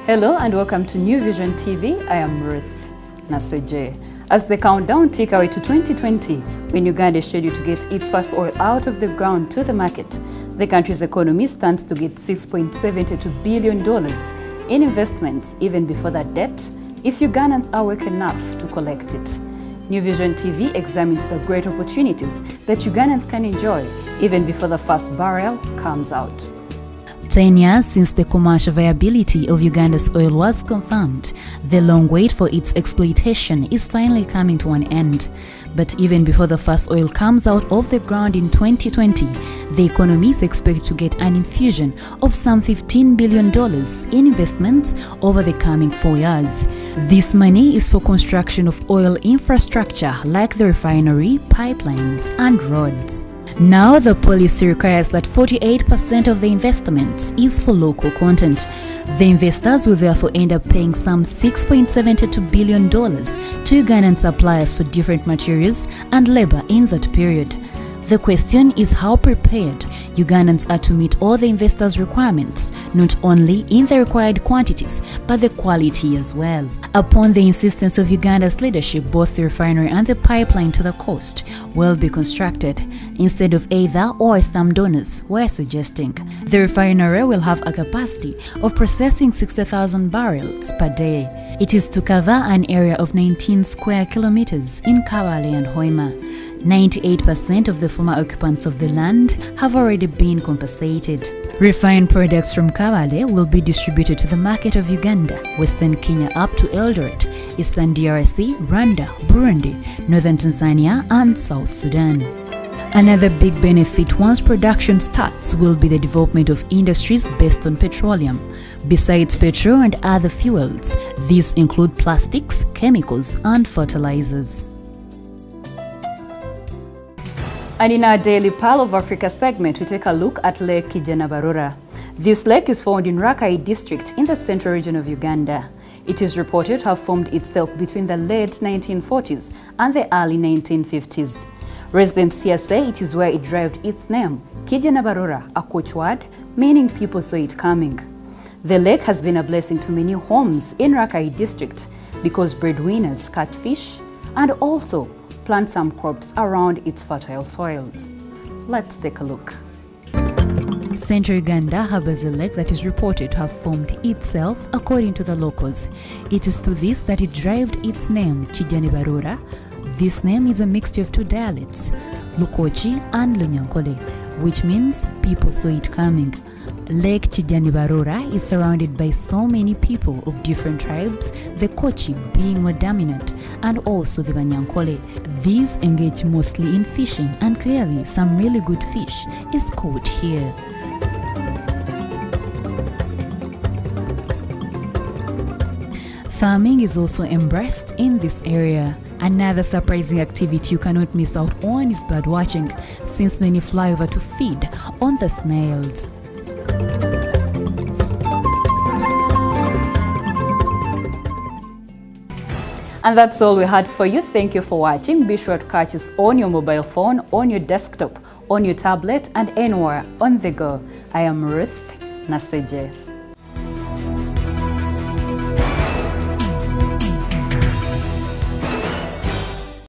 Hello and welcome to New Vision TV. I am Ruth Naseje. As the countdown tick away to 2020, when Uganda is scheduled to get its first oil out of the ground to the market, the country's economy stands to get $6.72 billion in investments even before that debt, if Ugandans are awake enough to collect it. New Vision TV examines the great opportunities that Ugandans can enjoy even before the first barrel comes out. 10 years since the commercial viability of Uganda's oil was confirmed, the long wait for its exploitation is finally coming to an end. But even before the first oil comes out of the ground in 2020, the economy is expected to get an infusion of some $15 billion in investments over the coming 4 years. This money is for construction of oil infrastructure like the refinery, pipelines, and roads. Now the policy requires that 48% of the investments is for local content. The investors will therefore end up paying some $6.72 billion to Ugandan suppliers for different materials and labor in that period. The question is how prepared Ugandans are to meet all the investors' requirements, not only in the required quantities, but the quality as well. Upon the insistence of Uganda's leadership, both the refinery and the pipeline to the coast will be constructed, instead of either or some donors were suggesting. The refinery will have a capacity of processing 60,000 barrels per day. It is to cover an area of 19 square kilometers in Kabale and Hoima. 98% of the former occupants of the land have already been compensated. Refined products from Kabale will be distributed to the market of Uganda, Western Kenya up to Eldoret, Eastern DRC, Rwanda, Burundi, Northern Tanzania, and South Sudan. Another big benefit once production starts will be the development of industries based on petroleum. Besides petrol and other fuels, these include plastics, chemicals, and fertilizers. And in our daily Pearl of Africa segment, we take a look at Lake Kijanabarura. This lake is found in Rakai district in the central region of Uganda. It is reported to have formed itself between the late 1940s and the early 1950s. Residents here say it is where it derived its name, Kijanabarura, a Kutch word meaning people saw it coming. The lake has been a blessing to many homes in Rakai district because breadwinners catch fish and also plant some crops around its fertile soils. Let's take a look. Central Uganda harbors a lake that is reported to have formed itself according to the locals. It is to this that it derived its name, Kijanabarura. This name is a mixture of two dialects, Lukochi and Lunyankole, which means people saw it coming. Lake Kijanabarura is surrounded by so many people of different tribes, the Kochi being more dominant, and also the Banyankole. These engage mostly in fishing, and clearly some really good fish is caught here. Farming is also embraced in this area. Another surprising activity you cannot miss out on is bird watching, since many fly over to feed on the snails. And that's all we had for you. Thank you for watching. Be sure to catch us on your mobile phone, on your desktop, on your tablet, and anywhere on the go. I am Ruth Naseje.